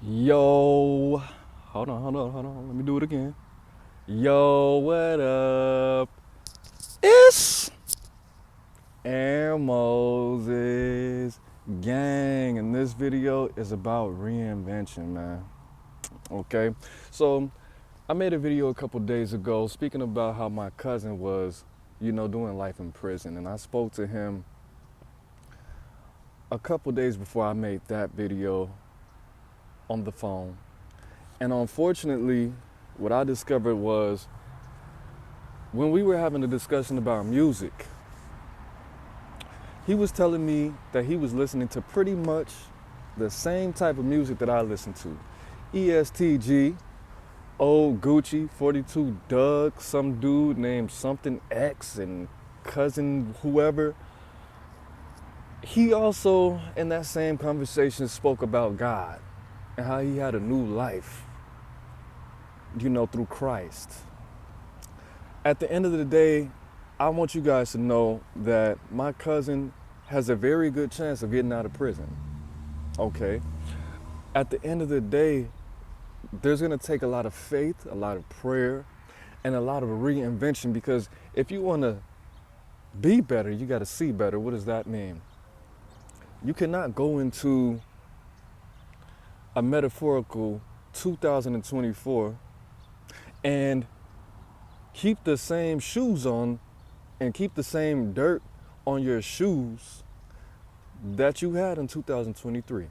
Yo, hold on. Let me do it again. Yo, what up? It's Aaron Moses gang, and this video is about reinvention, man. Okay, so I made a video a couple days ago speaking about how my cousin was, doing life in prison, and I spoke to him a couple days before I made that video on the phone. And unfortunately, what I discovered was when we were having a discussion about music, he was telling me that he was listening to pretty much the same type of music that I listen to. ESTG, Old Gucci, 42 Doug, some dude named something X, and cousin whoever. He also, in that same conversation, spoke about God and how he had a new life, through Christ. At the end of the day, I want you guys to know that my cousin has a very good chance of getting out of prison. Okay? At the end of the day, there's gonna take a lot of faith, a lot of prayer, and a lot of reinvention, because if you wanna be better, you gotta see better. What does that mean? You cannot go into a metaphorical 2024 and keep the same shoes on and keep the same dirt on your shoes that you had in 2023.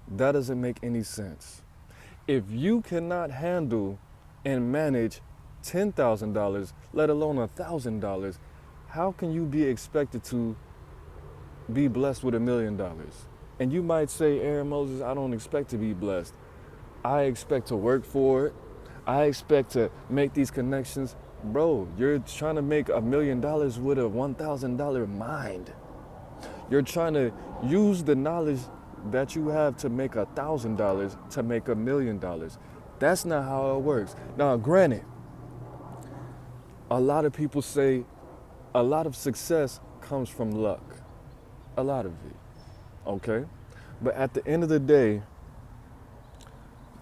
That doesn't make any sense. If you cannot handle and manage $10,000, let alone $1,000, how can you be expected to be blessed with $1 million? And you might say, Aaron Moses, I don't expect to be blessed. I expect to work for it. I expect to make these connections. Bro, you're trying to make $1 million with a $1,000 mind. You're trying to use the knowledge that you have to make $1,000 to make $1 million. That's not how it works. Now, granted, a lot of people say a lot of success comes from luck. A lot of it. Okay? But at the end of the day,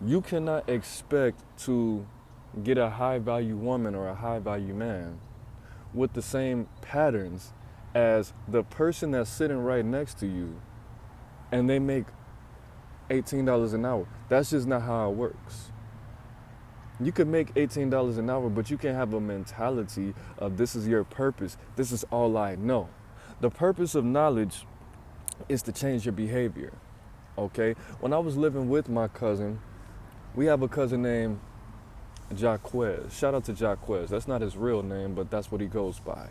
you cannot expect to get a high value woman or a high value man with the same patterns as the person that's sitting right next to you and they make $18 an hour. That's just not how it works. You could make $18 an hour, but you can't have a mentality of this is your purpose. This is all I know. The purpose of knowledge is to change your behavior. Okay? When I was living with my cousin, we have a cousin named Jaquez. Shout out to Jaquez. That's not his real name, but that's what he goes by.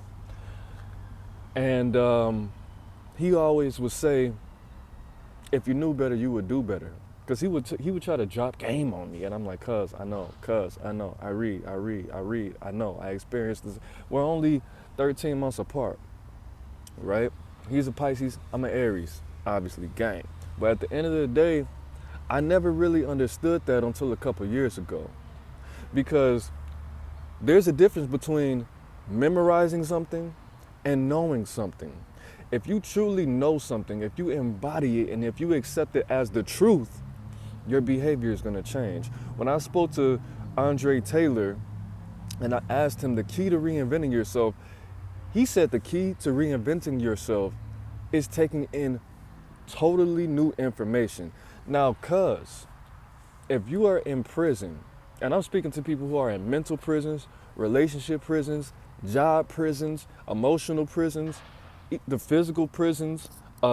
And he always would say, if you knew better, you would do better. Because he would try to drop game on me. And I'm like, cuz, I know. I read, I know. I experienced this. We're only 13 months apart, right? He's a Pisces, I'm an Aries, obviously, gang. But at the end of the day, I never really understood that until a couple years ago. Because there's a difference between memorizing something and knowing something. If you truly know something, if you embody it, and if you accept it as the truth, your behavior is gonna change. When I spoke to Andre Taylor and I asked him the key to reinventing yourself, he said the key to reinventing yourself is taking in totally new information. Now, cuz, if you are in prison, and I'm speaking to people who are in mental prisons, relationship prisons, job prisons, emotional prisons, the physical prisons,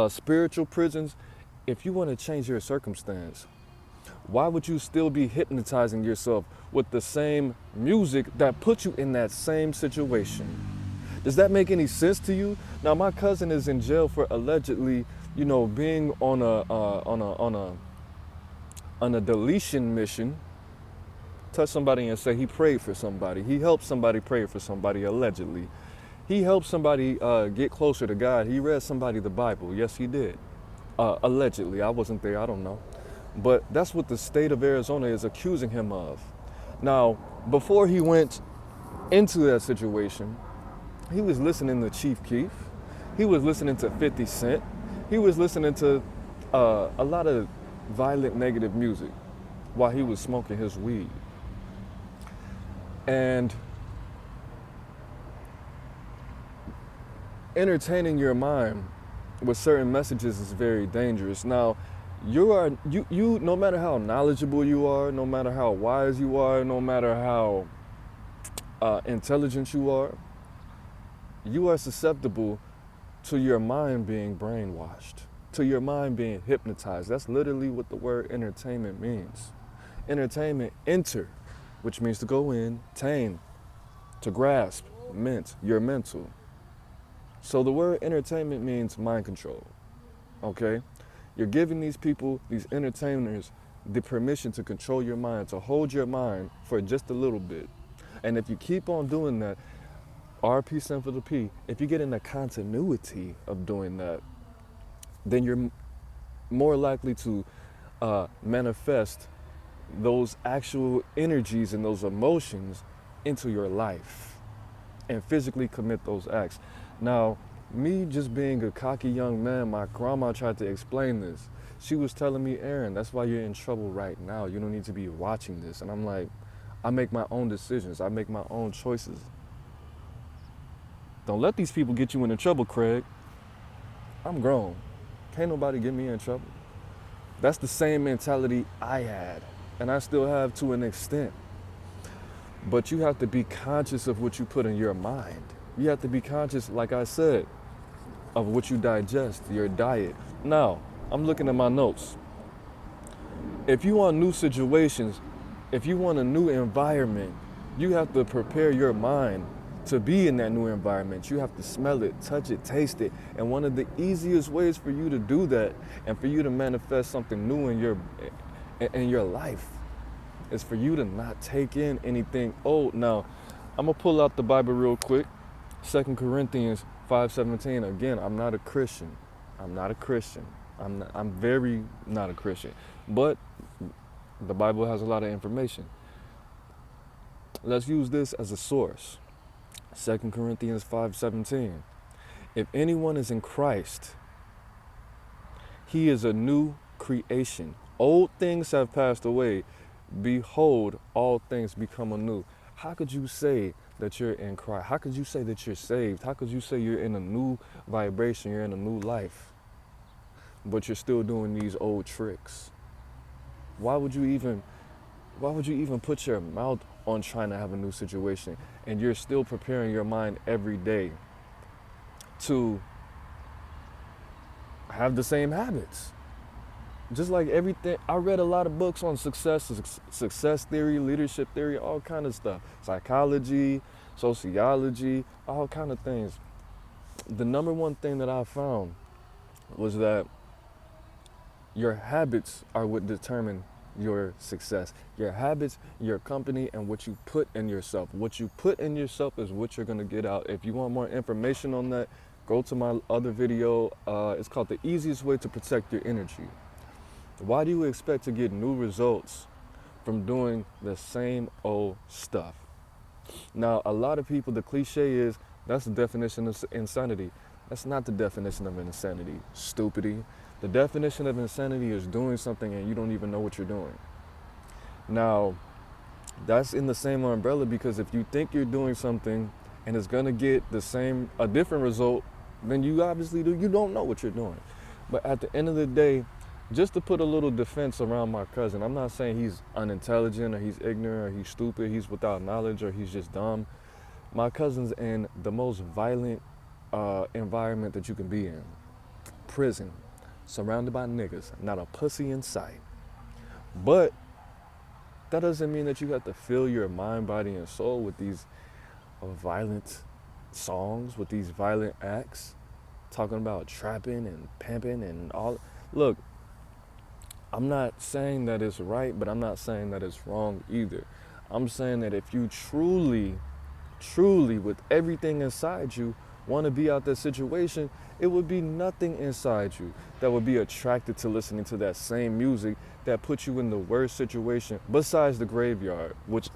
spiritual prisons, if you want to change your circumstance, why would you still be hypnotizing yourself with the same music that put you in that same situation? Does that make any sense to you? Now, my cousin is in jail for allegedly, being on a deletion mission. Touch somebody and say he prayed for somebody. He helped somebody pray for somebody, allegedly. He helped somebody get closer to God. He read somebody the Bible. Yes, he did. Allegedly. I wasn't there. I don't know. But that's what the state of Arizona is accusing him of. Now, before he went into that situation, he was listening to Chief Keef. He was listening to 50 Cent. He was listening to a lot of violent, negative music while he was smoking his weed. And entertaining your mind with certain messages is very dangerous. Now, you no matter how knowledgeable you are, no matter how wise you are, no matter how intelligent you are susceptible to your mind being brainwashed, to your mind being hypnotized. That's literally what the word entertainment means. Entertainment, enter, which means to go in, tain, to grasp, ment, your mental. So the word entertainment means mind control, okay? You're giving these people, these entertainers, the permission to control your mind, to hold your mind for just a little bit. And if you keep on doing that, RP stand for the P, if you get in the continuity of doing that, then you're more likely to manifest those actual energies and those emotions into your life and physically commit those acts. Now, me just being a cocky young man, my grandma tried to explain this. She was telling me, Aaron, that's why you're in trouble right now. You don't need to be watching this. And I'm like, I make my own decisions. I make my own choices. Don't let these people get you into trouble, Craig. I'm grown. Can't nobody get me in trouble. That's the same mentality I had, and I still have to an extent. But you have to be conscious of what you put in your mind. You have to be conscious, like I said, of what you digest, your diet. Now, I'm looking at my notes. If you want new situations, if you want a new environment, you have to prepare your mind to be in that new environment. You have to smell it, touch it, taste it. And one of the easiest ways for you to do that and for you to manifest something new in your life is for you to not take in anything old. Now, I'm gonna pull out the Bible real quick. 2 Corinthians 5:17. Again, I'm not a Christian. I'm very not a Christian. But the Bible has a lot of information. Let's use this as a source. 2 Corinthians 5:17. If anyone is in Christ, he is a new creation. Old things have passed away. Behold, all things become anew. How could you say that you're in Christ? How could you say that you're saved? How could you say you're in a new vibration, you're in a new life, but you're still doing these old tricks? Why would you even put your mouth on trying to have a new situation, and you're still preparing your mind every day to have the same habits? Just like everything, I read a lot of books on success theory, leadership theory, all kind of stuff. Psychology, sociology, all kind of things. The number one thing that I found was that your habits are what determine your success. Your habits, your company, and what you put in yourself. What you put in yourself is what you're gonna get out. If you want more information on that, go to my other video. It's called The Easiest Way to Protect Your Energy. Why do you expect to get new results from doing the same old stuff? Now, a lot of people, the cliche is, that's the definition of insanity. That's not the definition of insanity, stupidity. The definition of insanity is doing something and you don't even know what you're doing. Now, that's in the same umbrella, because if you think you're doing something and it's gonna get a different result, then you obviously you don't know what you're doing. But at the end of the day, just to put a little defense around my cousin, I'm not saying he's unintelligent or he's ignorant or he's stupid, he's without knowledge or he's just dumb. My cousin's in the most violent environment that you can be in. Prison, surrounded by niggas, not a pussy in sight. But that doesn't mean that you have to fill your mind, body, and soul with these violent songs, with these violent acts, talking about trapping and pimping and all. Look, I'm not saying that it's right, but I'm not saying that it's wrong either. I'm saying that if you truly, with everything inside you, want to be out that situation, it would be nothing inside you that would be attracted to listening to that same music that puts you in the worst situation besides the graveyard, which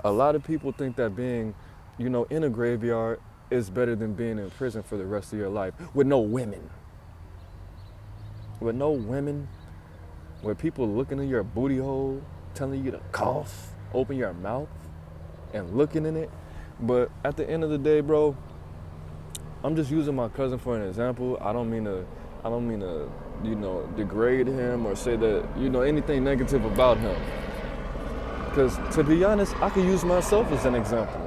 a lot of people think that being, in a graveyard is better than being in prison for the rest of your life with no women. With no women, where people looking in your booty hole, telling you to cough, open your mouth, and looking in it. But at the end of the day, bro, I'm just using my cousin for an example. I don't mean to, degrade him or say that, anything negative about him. Because to be honest, I could use myself as an example.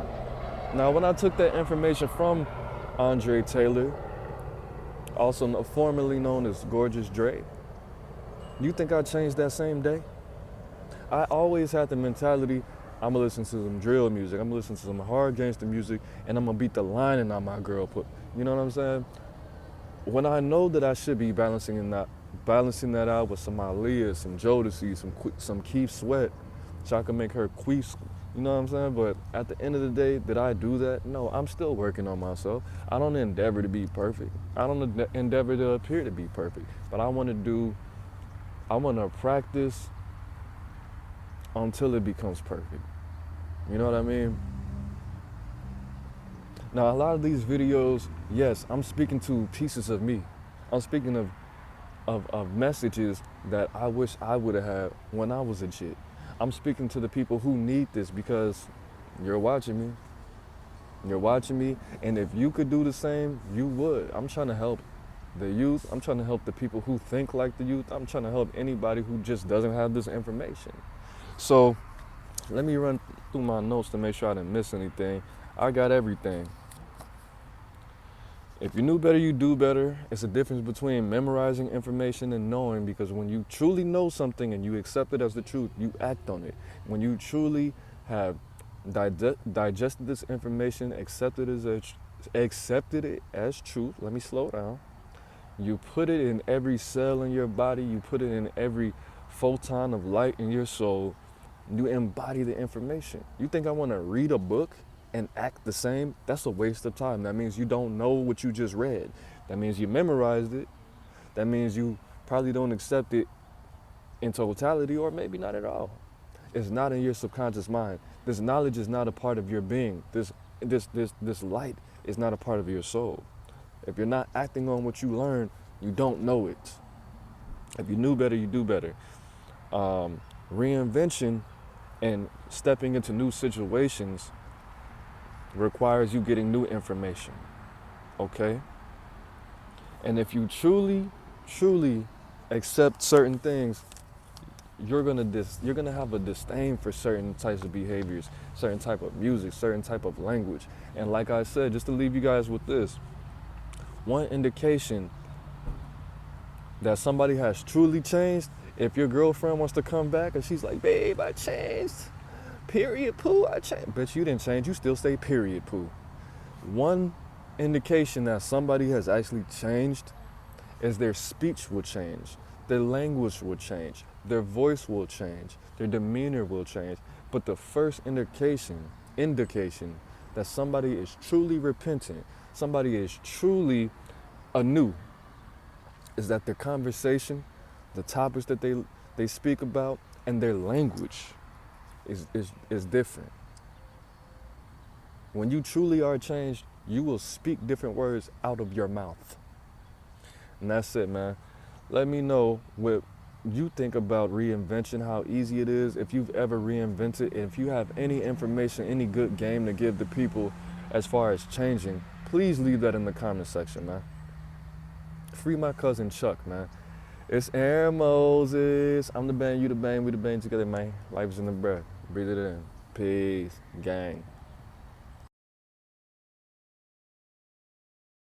Now, when I took that information from Andre Taylor, also formerly known as Gorgeous Dre, you think I changed that same day? I always had the mentality, I'm gonna listen to some drill music, I'm gonna listen to some hard gangster music, and I'm gonna beat the lining on my girl. You know what I'm saying? When I know that I should be balancing that out with some Aaliyah, some Jodeci, some Keith Sweat, so I can make her queef. You know what I'm saying? But at the end of the day, did I do that? No, I'm still working on myself. I don't endeavor to be perfect. I don't endeavor to appear to be perfect. But I want to practice until it becomes perfect. You know what I mean? Now, a lot of these videos, yes, I'm speaking to pieces of me. I'm speaking of messages that I wish I would have had when I was a kid. I'm speaking to the people who need this because you're watching me. You're watching me, and if you could do the same, you would. I'm trying to help the youth. I'm trying to help the people who think like the youth. I'm trying to help anybody who just doesn't have this information. So let me run through my notes to make sure I didn't miss anything. I got everything. If you knew better, you do better. It's a difference between memorizing information and knowing, because when you truly know something and you accept it as the truth, you act on it. When you truly have digested this information, accepted it as truth, let me slow down. You put it in every cell in your body, you put it in every photon of light in your soul, you embody the information. You think I want to read a book and act the same? That's a waste of time. That means you don't know what you just read. That means you memorized it. That means you probably don't accept it in totality, or maybe not at all. It's not in your subconscious mind. This knowledge is not a part of your being. This light is not a part of your soul. If you're not acting on what you learn, you don't know it. If you knew better, you do better. Reinvention and stepping into new situations requires you getting new information, okay? And if you truly accept certain things, you're gonna have a disdain for certain types of behaviors, certain type of music, certain type of language. And like I said, just to leave you guys with this, one indication that somebody has truly changed, if your girlfriend wants to come back and she's like, babe, I changed. Period, poo, I changed. Bitch, you didn't change. You still say period, poo. One indication that somebody has actually changed is their speech will change. Their language will change. Their voice will change. Their demeanor will change. But the first indication that somebody is truly repentant, somebody is truly anew, is that their conversation, the topics that they speak about, and their language is different. When you truly are changed, you will speak different words out of your mouth. And that's it, man. Let me know what you think about reinvention, how easy it is, if you've ever reinvented, if you have any information, any good game to give the people as far as changing, please leave that in the comment section, man. Free my cousin Chuck, man. It's Aaron Moses. I'm the bang, you the bang, we the bang together, man. Life is in the breath. Breathe it in. Peace, gang.